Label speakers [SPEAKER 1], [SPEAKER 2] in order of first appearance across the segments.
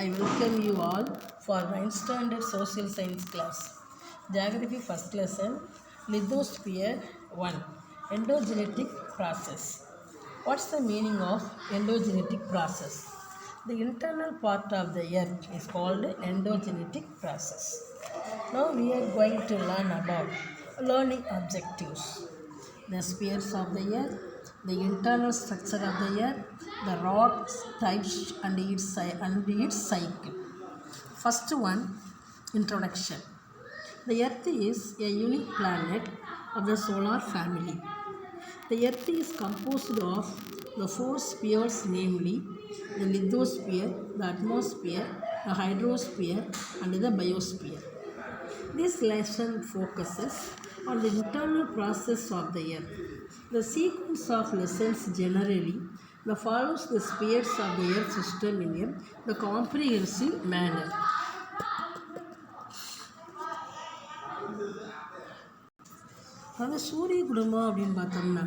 [SPEAKER 1] I welcome you all for 9th standard social science class. Geography first lesson, lithosphere 1, endogenetic process. What's the meaning of endogenetic process? The internal part of the earth is called endogenetic process. Now we are going to learn about learning objectives. The spheres of the earth, the internal structure of the earth, the rocks, types and its cycle. First one, introduction. The earth is a unique planet of the solar family. The earth is composed of the four spheres, namely the lithosphere, the atmosphere, the hydrosphere and the biosphere. This lesson focuses on the internal process of the earth. The sequence of lessons generally follows the spheres of the earth system in a comprehensive manner. சூரிய குடும்பம் அப்படின்னு பார்த்தோம்னா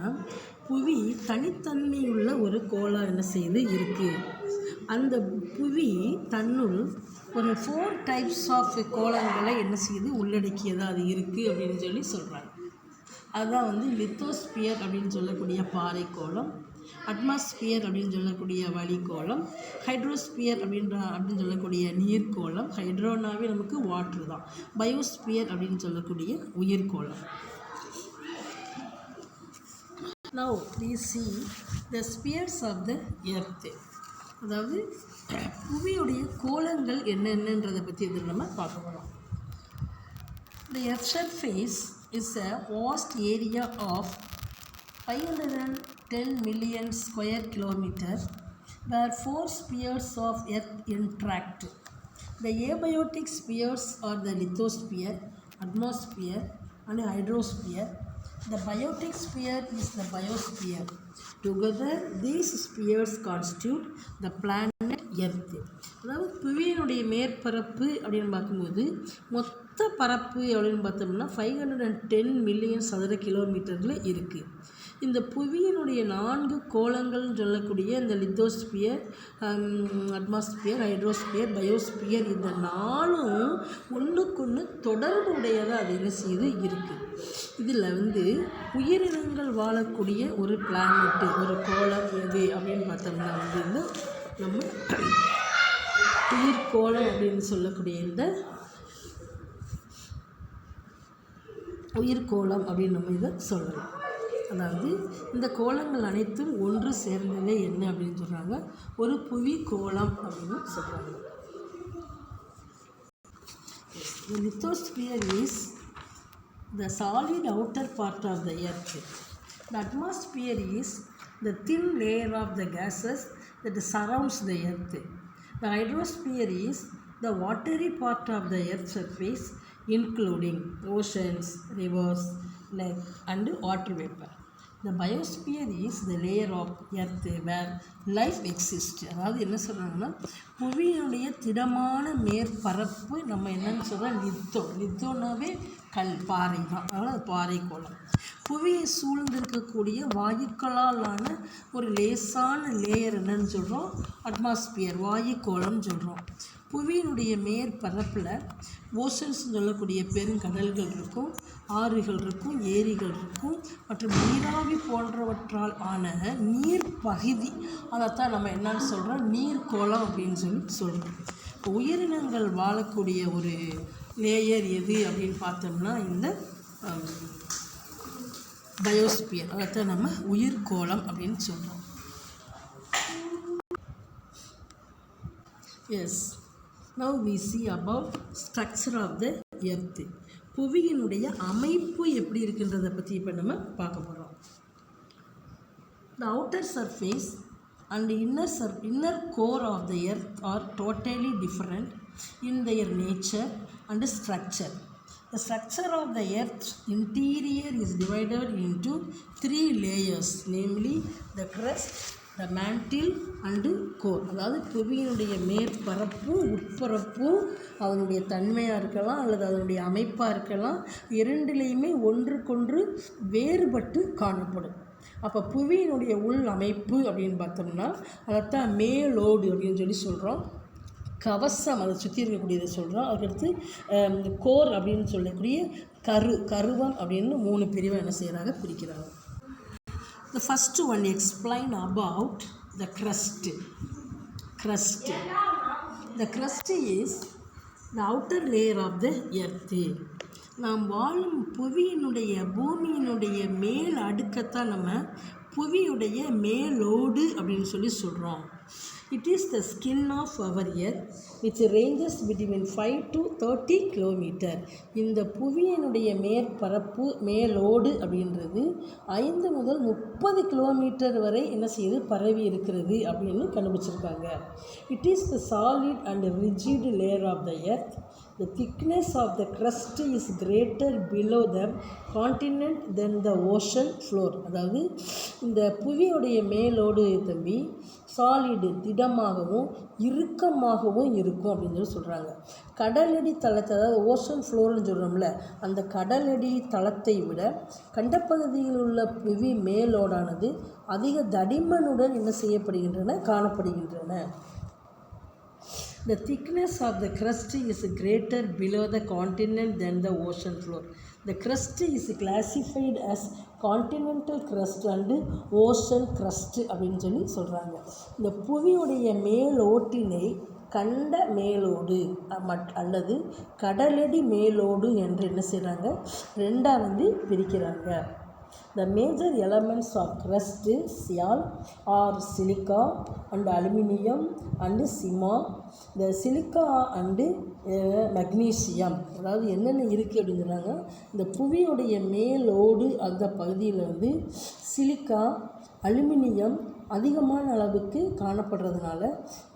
[SPEAKER 1] புவி தனித்தன்மையுள்ள ஒரு கோளம் என்ன செய்து இருக்குது. அந்த புவி தன்னுள் ஒரு 4 டைப்ஸ் ஆஃப் கோளங்களை என்ன செய்து உள்ளடக்கியதாக அது இருக்குது அப்படின்னு சொல்கிறாங்க. அதுதான் லித்தோஸ்பியர் அப்படின்னு சொல்லக்கூடிய பாறை கோளம், அட்மாஸ்பியர் அப்படின்னு சொல்லக்கூடிய வளிக்கோளம், ஹைட்ரோஸ்பியர் அப்படின்னு சொல்லக்கூடிய நீர்க்கோளம், ஹைட்ரோனாவே நமக்கு வாட்ரு தான், பயோஸ்பியர் அப்படின்னு சொல்லக்கூடிய உயிர்கோளம். Now please see the spheres of the earth. அதாவது புவியுடைய கோளங்கள் என்னென்னன்றதை பற்றி இதில் நம்ம பார்க்க போகிறோம். The earth surface is a vast area of 510 million square kilometers where 4 spheres of earth interact. The abiotic spheres are the lithosphere, atmosphere and hydrosphere. The biotic sphere is the biosphere. Together these spheres constitute the planet Earth. அதாவது புவியினுடைய மேற்பரப்பு அப்படின்னு பார்க்கும்போது மொத்த பரப்பு அப்படின்னு பார்த்தோம்னா 510 million சதுர கிலோமீட்டரில் இருக்குது. இந்த புவியினுடைய 4 கோளங்கள்னு சொல்லக்கூடிய இந்த லித்தோஸ்பியர், அட்மாஸ்பியர், ஹைட்ரோஸ்பியர், பயோஸ்பியர், இந்த 4ம் ஒன்றுக்கொன்று தொடர்புடையதாக அது என்ன செய்து இருக்குது. இதில் உயிரினங்கள் வாழக்கூடிய ஒரு பிளானெட்டு, ஒரு கோளம் எது அப்படின்னு பார்த்தோம்னா இந்த நம்ம உயிர்கோளம் அப்படின்னு சொல்லக்கூடிய இந்த உயிர்கோளம் அப்படின்னு நம்ம இதை சொல்லலாம். அதாவது இந்த கோளங்கள் அனைத்தும் ஒன்று சேர்ந்ததே என்ன அப்படின்னு சொல்கிறாங்க, ஒரு புவி கோளம் அப்படின்னு சொல்கிறாங்க. The lithosphere is the solid outer part of the earth. The atmosphere is the thin layer of the gases that surrounds the earth. The hydrosphere is the watery part of the earth's surface, including oceans, rivers, lakes and water vapor. The biosphere is the layer of earth where life exists. அதாவது என்ன சொல்கிறாங்கன்னா புவியினுடைய திடமான மேற்பரப்பு நம்ம என்னன்னு சொல்கிறோம், லித்தோனாவே கல், பாறை தான், அதனால் அது பாறை கோளம். புவியை சூழ்ந்திருக்கக்கூடிய வாயுக்களாலான ஒரு லேசான லேயர் என்னன்னு சொல்கிறோம், அட்மாஸ்பியர், வாயுக்கோளம் சொல்கிறோம். புவியினுடைய மேற்பரப்பில் ஓஷன்ஸ் சொல்லக்கூடிய பெருங்கடல்கள் இருக்கும், ஆறுகள் இருக்கும், ஏரிகள் இருக்கும் மற்றும் நீராவி போன்றவற்றால் ஆன நீர் பகுதி, அதைத்தான் நம்ம என்னன்னு சொல்கிறோம், நீர்க்கோளம் அப்படின்னு சொல்கிறோம். இப்போ உயிரினங்கள் வாழக்கூடிய ஒரு லேயர் எது அப்படின்னு பார்த்தோம்னா இந்த பயோஸ்பியர், அதைத்தான் நம்ம உயிர்கோளம் அப்படின்னு சொல்கிறோம். Yes, now we see about structure of the earth. புவியினுடைய அமைப்பு எப்படி இருக்குன்றதை பற்றி இப்போ நம்ம பார்க்க போகிறோம். The outer surface and the inner core of the earth are totally different in their nature and structure. The structure of the earth's interior is divided into 3 layers, namely the crust, the mantle and core. அதாவது புவியினுடைய மேற்பரப்பு, உட்பரப்பு, அதனுடைய தன்மையாக இருக்கலாம் அல்லது அதனுடைய அமைப்பாக இருக்கலாம், இரண்டிலையுமே ஒன்றுக்கொன்று வேறுபட்டு காணப்படும். அப்போ புவியினுடைய உள் அமைப்பு அப்படின்னு பார்த்தோம்னா அதைத்தான் மேலோடு அப்படின்னு சொல்கிறோம். கவசம் அதை சுற்றி இருக்கக்கூடியதை சொல்கிறோம். அதுக்கடுத்து கோர் அப்படின்னு சொல்லக்கூடிய கருவம் அப்படின்னு 3 பிரிவை என்ன செய்கிறாங்க, பிரிக்கிறாங்க. The first one explain about the crust. The crust is the outer layer of the earth. நாம் வாழும் பூமியினுடைய மேல் அடுக்கத்தான் நம்ம புவியுடைய மேலோடு அப்படின்னு சொல்கிறோம். It is the skin of our earth which ranges between 5 to 30 kilometer. இந்த புவியினுடைய மேற்பரப்பு மேலோடு அப்படின்றது 5 முதல் 30 கிலோமீட்டர் வரை என்ன செய்யுது, பரவி இருக்கிறது அப்படின்னு கண்டுபிடிச்சிருக்காங்க. It is the solid and rigid layer of the earth. The thickness of the crust is greater below the continent than the ocean floor. அதாவது இந்த புவியுடைய மேலோடு தம்பி சாலிடு திடமாகவும் இறுக்கமாகவும் இருக்கும் அப்படின்னு சொல்கிறாங்க. கடலடி தளத்தை, அதாவது ஓஷன் ஃப்ளோர்னு சொல்கிறோம்ல, அந்த கடலடி தளத்தை விட கண்டப்பகுதியில் உள்ள புவி மேலோடானது அதிக தடிமனுடன் என்ன செய்யப்படுகின்றன, காணப்படுகின்றன. The thickness of the crust is greater below the continent than the ocean floor. The crust is classified as continental crust and ocean crust அப்படின்னு சொல்கிறாங்க. இந்த புவியுடைய மேலோட்டினை கண்ட மேலோடு அல்லது கடலடி மேலோடு என்று என்ன செய்கிறாங்க, 2ஆக பிரிக்கிறாங்க. The major elements of crust sial or silica and aluminium and cement. The silica and magnesium, அதாவது என்னென்ன இருக்குது அப்படின்னு சொன்னாங்க, இந்த புவியுடைய மேலோடு அந்த பகுதியில் சிலிக்கா அலுமினியம் அதிகமான அளவுக்கு காணப்படுறதுனால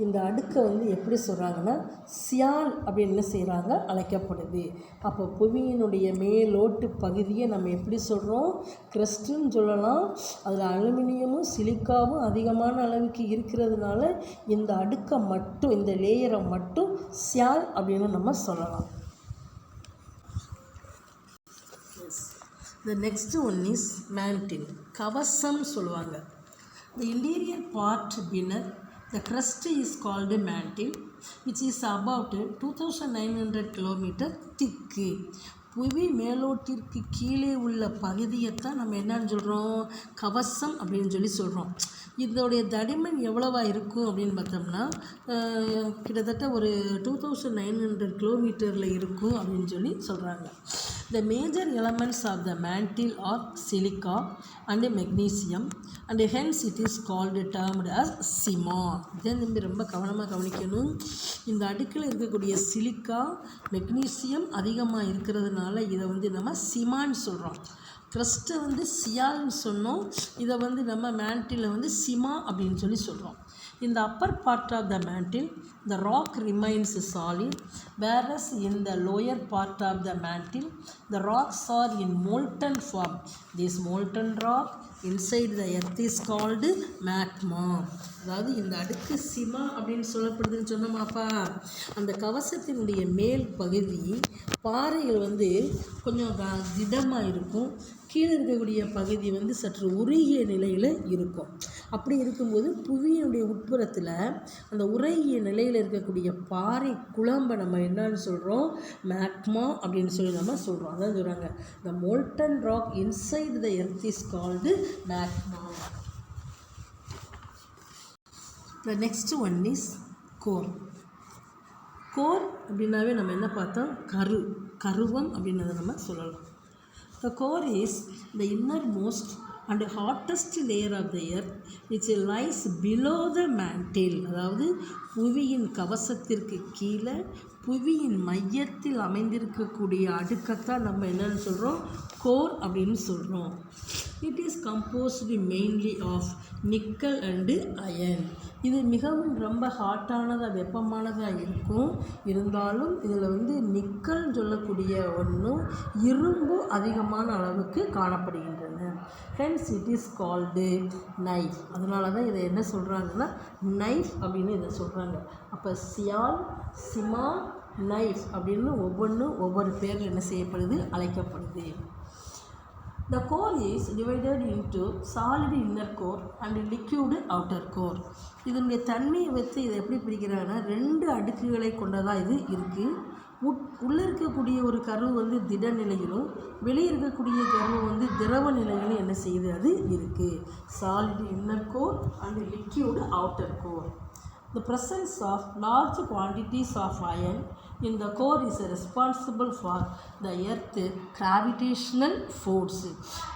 [SPEAKER 1] இந்த அடுக்கை எப்படி சொல்கிறாங்கன்னா சியால் அப்படின்னு என்ன செய்கிறாங்க, அழைக்கப்படுது. அப்போ புவியினுடைய மேலோட்டு பகுதியை நம்ம எப்படி சொல்கிறோம், கிரஸ்ட்டுன்னு சொல்லலாம். அதில் அலுமினியமும் சிலிக்காவும் அதிகமான அளவுக்கு இருக்கிறதுனால இந்த அடுக்கை மட்டும், இந்த லேயரை மட்டும் சியால் அப்படின்னு நம்ம சொல்லலாம். The next one is mantle. கவசம் சொல்லுவாங்க. The interior part beneath the crust is called a mantle, which is about 2900 km thick. புவி மேலோட்டிற்கு கீழே உள்ள பகுதியைத்தான் நம்ம என்னன்னு சொல்கிறோம், கவசம் அப்படின்னு சொல்கிறோம். இதோடைய தடிமன் எவ்வளவா இருக்கும் அப்படின்னு பார்த்தோம்னா கிட்டத்தட்ட ஒரு 2900 கிலோமீட்டரில் இருக்கும் அப்படின்னு சொல்கிறாங்க. The major elements of the mantle are silica and magnesium and hence it is called termed as cement. இதை ரொம்ப கவனமாக கவனிக்கணும். இந்த அடுக்கில் இருக்கக்கூடிய சிலிக்கா மெக்னீசியம் அதிகமாக இருக்கிறதுனால இதை நம்ம சிமான்னு சொல்கிறோம். கிரஸ்ட்டை சியால்னு சொன்னோம், இதை நம்ம மேண்டில் சிமா அப்படின்னு சொல்கிறோம். In the upper part of the mantle, the rock remains solid, whereas in the lower part of the mantle, the rocks are in molten form. This molten rock inside the earth is called magma. அதாவது இந்த அடுக்கு சிமா அப்படின்னு சொல்லப்படுதுன்னு சொன்னோமாப்பா. அந்த கவசத்தினுடைய மேல் பகுதி பாறைகள் கொஞ்சம் திடமாக இருக்கும், கீழே இருக்கக்கூடிய பகுதி சற்று உருகிய நிலையில் இருக்கும். அப்படி இருக்கும்போது புவியினுடைய உட்புறத்தில் அந்த உருகிய நிலையில் இருக்கக்கூடிய பாறை குழம்பை நம்ம என்னன்னு சொல்கிறோம், மேக்மா அப்படின்னு நம்ம சொல்கிறோம். அதான் சொல்கிறாங்க, the molten rock inside the earth is called magma. The next one is core. core அப்படின்னாவே நம்ம என்ன பார்த்தோம், கருவம் அப்படின்னதை நம்ம சொல்லலாம். The core is the innermost and hottest layer of the earth which lies below the mantle. அதாவது புவியின் கவசத்திற்கு கீழே புவியின் மையத்தில் அமைந்திருக்கக்கூடிய அடுக்கத்தான் நம்ம என்னன்னு சொல்கிறோம், கோர் அப்படின்னு சொல்கிறோம். It is composed mainly of nickel and iron. இது மிகவும் ரொம்ப ஹாட்டானதாக வெப்பமானதாக இருக்கும். இருந்தாலும் இதில் நிக்கல் சொல்லக்கூடிய ஒன்றும் இரும்பு அதிகமான அளவுக்கு காணப்படுகின்றன. Hence it is called knife. அதனால தான் இதை என்ன சொல்கிறாங்கன்னா நைஃப் அப்படின்னு இதை சொல்கிறாங்க. அப்போ சியால், சிமா, நைஃப் அப்படின்னு ஒவ்வொன்றும் ஒவ்வொரு பேரில் என்ன செய்யப்படுது, அழைக்கப்படுது. The core is divided into solid inner core and liquid outer core. இதனுடைய தன்மையை வைத்து இதை எப்படி பிரிக்கிறாங்கன்னா 2 அடுக்குகளை கொண்டதாக இது இருக்குது. உள்ளே இருக்கக்கூடிய ஒரு கரு வந்து திட நிலையிலும் வெளியே இருக்கக்கூடிய கரு வந்து திரவ நிலையிலும் என்ன செய்யுது அது இருக்குது. Solid inner core and liquid outer core. The presence of large quantities of iron in the core is responsible for the earth gravitational force.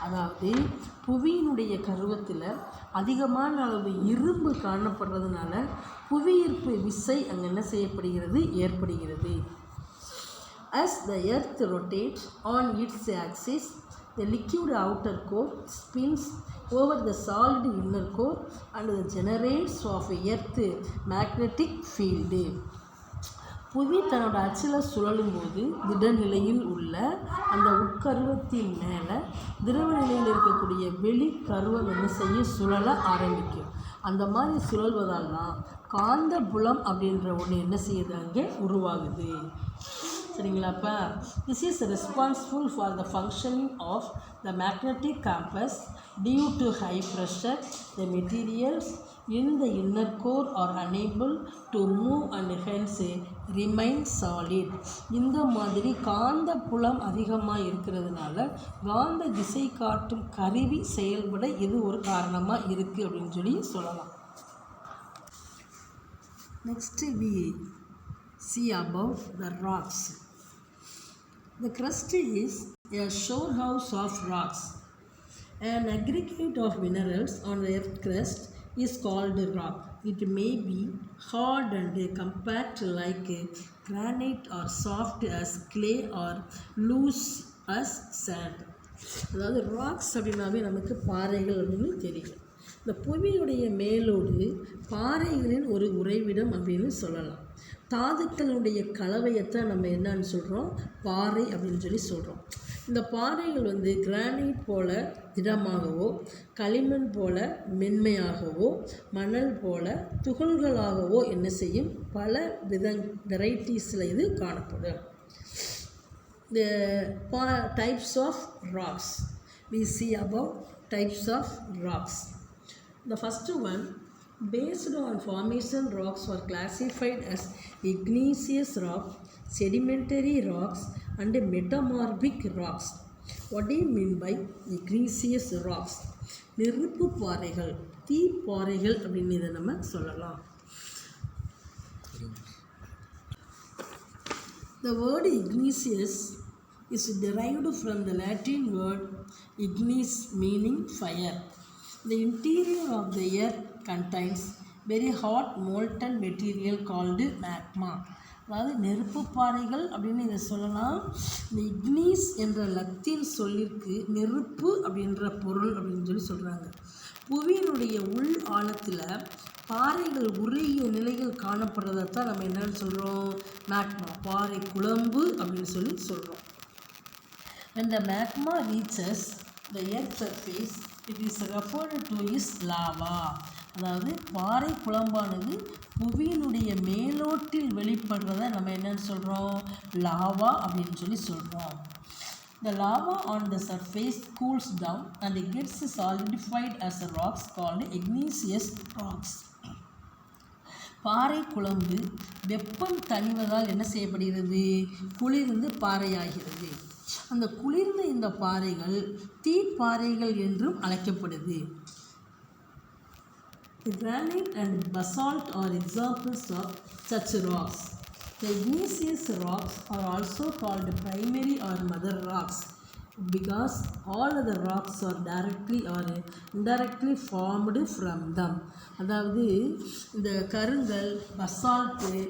[SPEAKER 1] அதாவது புவியினுடைய கருவத்தில் அதிகமான அளவு இரும்பு காணப்படுறதுனால புவியீர்ப்பு விசை அங்கே என்ன செய்யப்படுகிறது ஏற்படுகிறது. As the earth rotates on its axis, the liquid outer core spins over the solid inner core and generates of earth magnetic field. புவி தன்னோட அச்சில் சுழலும் போது திடநிலையில் உள்ள அந்த உட்கருவத்தின் மேலே திரவ நிலையில் இருக்கக்கூடிய வெளி கருவம் என்ன செய்ய சுழல ஆரம்பிக்கும். அந்த மாதிரி சுழல்வதால் தான் காந்த புலம் அப்படின்ற ஒன்று என்ன செய்யுது அங்கே உருவாகுது. சரிங்களாப்பா. This is responsible for the functioning of the magnetic compass. Due to high pressure the materials in the inner core are unable to move and hence remain solid. இந்த மாதிரி காந்த புலம் அதிகமாக இருக்கிறதுனால காந்த திசை காட்டும் கருவி செயல்பட இது ஒரு காரணமாக இருக்குது அப்படின்னு சொல்லி சொல்லலாம். Next we see about the rocks. The crust is a storehouse of rocks. An aggregate of minerals on the earth crust is called rock. It may be hard and compact like granite or soft as clay or loose as sand. அதாவது rocks அப்படின்னாவே நமக்கு பாறைகள் அப்படின்னு தெரியும். இந்த புவியுடைய மேலோடு பாறைகளின் ஒரு உறைவிடம் அப்படின்னு சொல்லலாம். தாதுக்களுடைய கலவையைத்தான் நம்ம என்னன்னு சொல்கிறோம் பாறை அப்படின்னு சொல்லி சொல்கிறோம். இந்த பாறைகள் வந்து கிரானைட் போல் திடமாகவோ களிமண் போல் மென்மையாகவோ மணல் போல் துகள்களாகவோ என்ன செய்யும் பல வெரைட்டிஸில் இது காணப்படும். The types of rocks. We see about types of rocks. The first one, based on formation, rocks were classified as igneous rock, sedimentary rocks and metamorphic rocks. What do you mean by igneous rocks? நெருப்பு பாறைகள், தீ பாறைகள் அப்படின்னு இதை நம்ம சொல்லலாம். The word igneous is derived from the Latin word ignis meaning fire. The interior of the earth contains very hot molten material called magma. அதாவது நெருப்பு பாறைகள் அப்படின்னு இதை சொல்லலாம். இந்த இக்னீஸ் என்ற லத்தீன் சொல்லிற்கு நெருப்பு அப்படின்ற பொருள் அப்படின்னு சொல்லி சொல்கிறாங்க. புவியினுடைய உள் ஆழத்தில் பாறைகள் உருகிய நிலைகள் காணப்படுறதைத்தான் நம்ம என்னன்னு சொல்கிறோம் மேக்மா பாறை குழம்பு அப்படின்னு சொல்லி சொல்கிறோம். When the magma reaches the earth surface, it is referred to as lava. அதாவது பாறை குழம்பானது புவியினுடைய மேலோட்டில் வெளிப்படுறத நம்ம என்னன்னு சொல்கிறோம் லாவா அப்படின்னு சொல்லி சொல்கிறோம். The lava on the surface cools down and it gets solidified as rocks called igneous rocks. பாறை குழம்பு வெப்பம் தணிவதால் என்ன செய்யப்படுகிறது குளிர்ந்து பாறையாகிறது. அந்த குளிர்ந்த இந்த பாறைகள் தீப்பாறைகள் என்றும் அழைக்கப்படுது. The granite and basalt are examples of such rocks. The igneous rocks are also called primary or mother rocks because all other rocks are directly or indirectly formed from them. அதாவது இந்த கருங்கல் பசால்ட்டு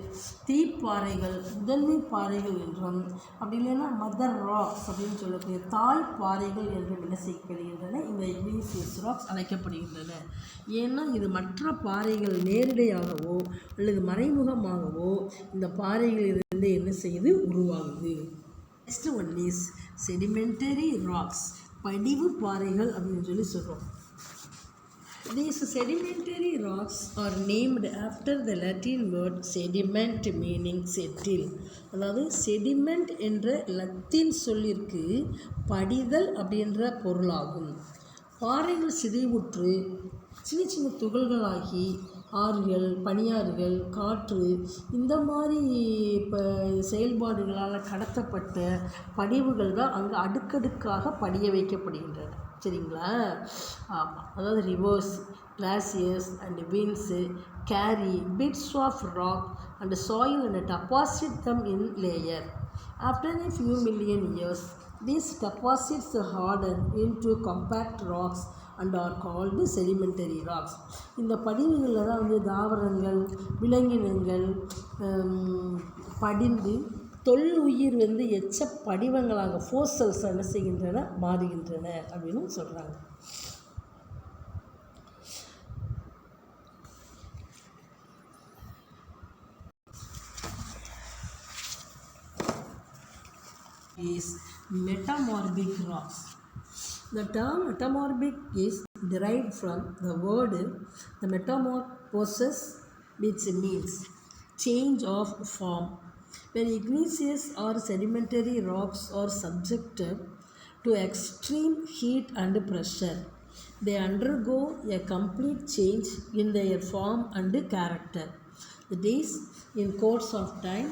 [SPEAKER 1] தீப்பாறைகள் முதன்மை பாறைகள் என்றும் அப்படி இல்லைன்னா மதர் ராக்ஸ் அப்படின்னு சொல்லக்கூடிய தாய் பாறைகள் என்றும் என்ன செய்யப்படுகின்றன இந்த இக்னீசியஸ் ராக்ஸ் அழைக்கப்படுகின்றன. ஏன்னா இது மற்ற பாறைகள் நேரடியாகவோ அல்லது மறைமுகமாகவோ இந்த பாறைகளிலிருந்து என்ன செய்யுது உருவாகுது. Next one is sedimentary rocks படிவு பாறைகள் அப்படின்னு சொல்லி சொல்கிறோம். These sedimentary rocks are named after the Latin word sediment meaning settle. அதாவது செடிமெண்ட் என்ற லத்தீன் சொல்லிற்கு படிதல் அப்படின்ற பொருளாகும். பாறைகள் சிதைவுற்று சின்ன சின்ன துகள்களாகி ஆறுகள், பனியாறுகள், காற்று இந்த மாதிரி இப்போ செயல்பாடுகளால் கடத்தப்பட்ட படிவுகள் தான் அங்கே அடுக்கடுக்காக படிய வைக்கப்படுகின்றன. சரிங்களா? ஆமாம். அதாவது rivers, glaciers and winds carry bits of rock and soil and deposit them in layer. After a few million years, these deposits harden into compact rocks and are called sedimentary rocks. இந்த படிவுகளில் தான் வந்து தாவரங்கள், விலங்கினங்கள் படிந்து தொல்லுயிர் வந்து எச்ச படிவங்களாக ஃபோசல்ஸ் என்ன செய்கின்றன, மாறுகின்றன அப்படின்னு சொல்கிறாங்க. is metamorphic rocks. The term metamorphic is derived from the word the metamorphosis, which means change of form. When igneous or sedimentary rocks are subjected to extreme heat and pressure, they undergo a complete change in their form and character. That is, in course of time,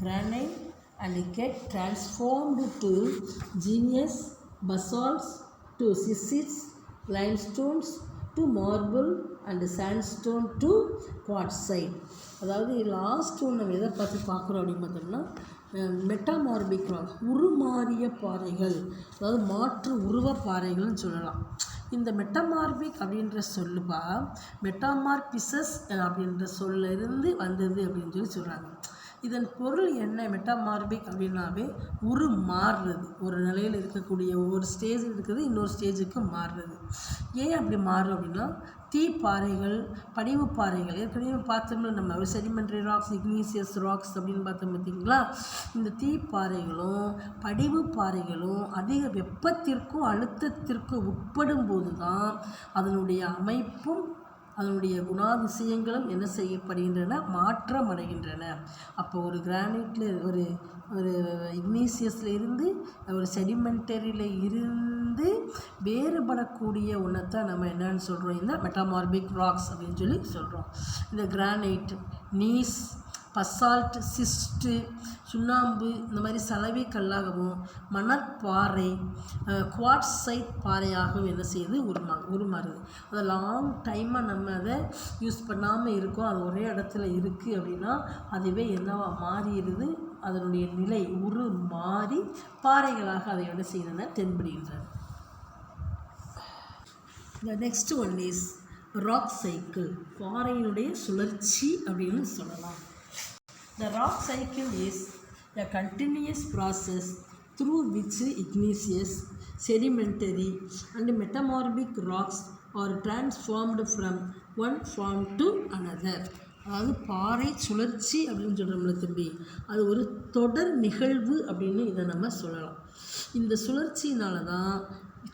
[SPEAKER 1] granite and get transformed to igneous basalts, to schists, limestones, to marble and sandstone, to quartzite. அதாவது last ஒன்று நம்ம எதை பார்த்து பார்க்குறோம் அப்படின்னு பார்த்தோம்னா metamorphic rock, உருமாறிய பாறைகள், அதாவது மாற்று உருவ பாறைகள்னு சொல்லலாம். இந்த மெட்டமார்பிக் அப்படின்ற சொல்லுப்பா மெட்டாமார்பிசஸ் அப்படின்ற சொல்லிருந்து வந்தது அப்படின்னு சொல்கிறாங்க. இதன் பொருள் என்ன? மெட்டாமார்பிக் அப்படின்னாவே மாறுறது, ஒரு நிலையில் இருக்கக்கூடிய ஒரு ஸ்டேஜ் இருக்குது இன்னொரு ஸ்டேஜுக்கு மாறுறது. ஏன் அப்படி மாறும் அப்படின்னா தீப்பாறைகள், படிவு பாறைகள் ஏற்கனவே பார்த்தோம்னா நம்ம செடிமெண்ட்ரி ராக்ஸ், இக்னீசியஸ் ராக்ஸ் அப்படின்னு பார்த்தோம் பார்த்தீங்களா. இந்த தீப்பாறைகளும் படிவு பாறைகளும் அதிக வெப்பத்திற்கும் அழுத்தத்திற்கும் உட்படும் போது தான் அதனுடைய அமைப்பும் அதனுடைய குணாதிசயங்களும் என்ன செய்யப்படுகின்றன, மாற்றமடைகின்றன. அப்போ ஒரு கிரானைட்டில் ஒரு இக்னீசியஸில் இருந்து ஒரு செடிமெண்டரியில் இருந்து வேறுபடக்கூடிய ஒன்றைத்தான் நம்ம என்னன்னு சொல்கிறோம், இந்த மெட்டாமார்பிக் ராக்ஸ் அப்படின்னு சொல்லி சொல்கிறோம். இந்த கிரானைட், நீஸ், பசால்ட், சிஸ்ட்டு, சுண்ணாம்பு இந்த மாதிரி சலவை கல்லாகவும் மணற்பாறை, குவாட்சைட் பாறையாகவும் என்ன செய்யுது, உருமாறுது. அதை லாங் டைமாக நம்ம அதை யூஸ் பண்ணாமல் இருக்கோம், அது ஒரே இடத்துல இருக்குது அப்படின்னா அதுவே என்னவா மாறிடுது, அதனுடைய நிலை மாறி பாறைகளாக அதை என்ன செய்யணும்னா தென்படுகின்றன. The next one is rock cycle, பாறையினுடைய சுழற்சி அப்படின்னு சொல்லலாம். The rock cycle is a continuous process through which igneous, sedimentary and metamorphic rocks are transformed from one form to another. அதாவது பாறை சுழற்சி அப்படின்னு சொல்கிறோம்ல தம்பி, அது ஒரு தொடர் நிகழ்வு அப்படின்னு இதை நம்ம சொல்லலாம். இந்த சுழற்சியினால தான்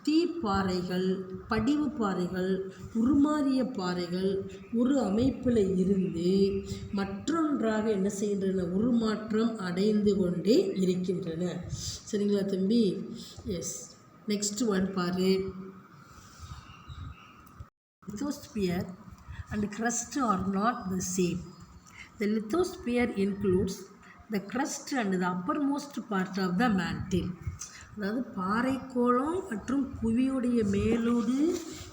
[SPEAKER 1] தீப்பாறைகள், படிவு பாறைகள், உருமாறிய பாறைகள் ஒரு அமைப்பில் இருந்து மற்றொன்றாக என்ன செய்கின்றன, உருமாற்றம் அடைந்து கொண்டே இருக்கின்றன. சரிங்களா தம்பி? எஸ். நெக்ஸ்ட் ஒன் பாரு. Lithosphere and crust are not the same. The lithosphere includes the crust and the uppermost part of the mantle. அதாவது பாறைக்கோளம் மற்றும் புவியுடைய மேலோடு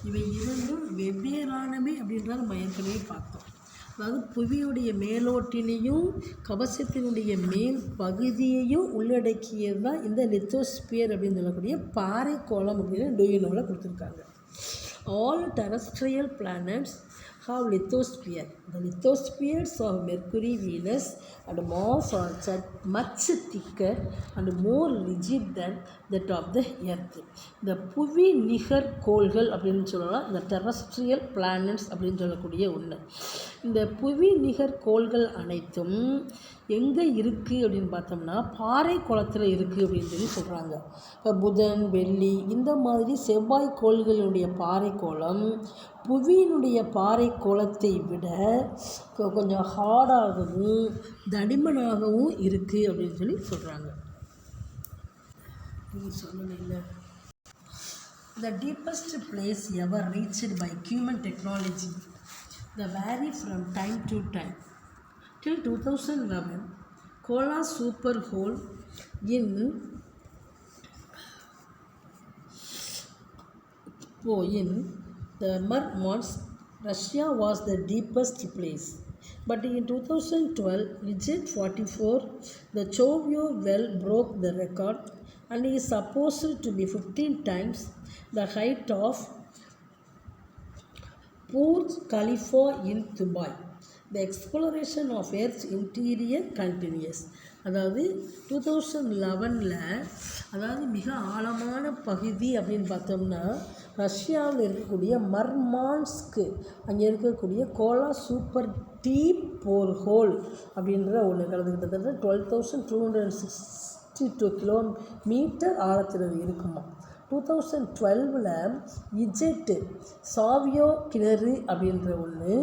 [SPEAKER 1] இவை இரண்டும் வெவ்வேறானவை அப்படின்றத நம்ம ஏற்கனவே பார்த்தோம். அதாவது புவியுடைய மேலோட்டினையும் கவசத்தினுடைய மேல் பகுதியையும் உள்ளடக்கியது தான் இந்த லித்தோஸ்பியர் அப்படின்னு சொல்லக்கூடிய பாறைக்கோளம் அப்படின்னு டூயினோவில் கொடுத்துருக்காங்க. All terrestrial planets have lithosphere. The lithospheres of Mercury, Venus and Mars are much thicker and more rigid than that of the Earth. இந்த புவி நிகர் கோள்கள் அப்படின்னு சொல்லலாம், இந்த டெரஸ்ட்ரியல் பிளானட்ஸ் அப்படின்னு சொல்லக்கூடிய ஒன்று. இந்த புவி நிகர் கோள்கள் அனைத்தும் எங்கே இருக்குது அப்படின்னு பார்த்தோம்னா பாறை குளத்தில் இருக்குது அப்படின்னு சொல்லி சொல்கிறாங்க. இப்போ புதன், வெள்ளி இந்த மாதிரி செவ்வாய் கோள்களுடைய பாறை கோளம் புவியினுடைய பாறை கோளத்தை விட கொஞ்சம் ஹார்டாகவும் தடிமனாகவும் இருக்குது அப்படின்னு சொல்லி சொல்கிறாங்க. சொல்லணும் இல்லை. The deepest place ever reached by human technology that vary from time to time. Till 2011, Kola super hole in the Murmansk, Russia was the deepest place. But in 2012, Visit 44, the Chovyo well broke the record and is supposed to be 15 times the height of Burj Khalifa in Dubai. The exploration of Earth's interior continues. அதாவது 2011 அதாவது மிக ஆழமான பகுதி அப்படின்னு பார்த்தோம்னா ரஷ்யாவில் இருக்கக்கூடிய மர்மான்ஸ்க்கு அங்கே இருக்கக்கூடிய கோலா சூப்பர் டீப் போர் ஹோல் அப்படின்ற ஒன்று கிட்டத்தட்ட 12,262 கிலோமீட்டர் ஆழத்தில் இருக்குமா. 2012 இஜெட்டு சாவியோ கிணறு அப்படின்ற ஒன்று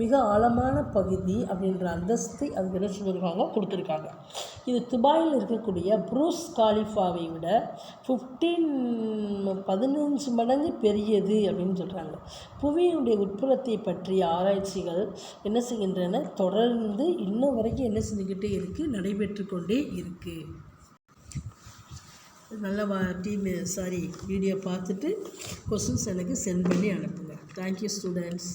[SPEAKER 1] மிக ஆழமான பகுதி அப்படின்ற அந்தஸ்தை அதுக்கு என்ன சொல்லியிருக்காங்க கொடுத்துருக்காங்க. இது துபாயில் இருக்கக்கூடிய புருஜ் காலிஃபாவை விட 15 மடங்கு பெரியது அப்படின்னு சொல்கிறாங்க. புவியினுடைய உட்புறத்தை பற்றிய ஆராய்ச்சிகள் என்ன செய்கின்றன, தொடர்ந்து இன்னும் வரைக்கும் என்ன செஞ்சுக்கிட்டே இருக்குது, நடைபெற்று கொண்டே இருக்குது. நல்ல வீடியோ பார்த்துட்டு கொஸ்டின்ஸ் எனக்கு சென்ட் பண்ணி அனுப்புங்க. Thank you students.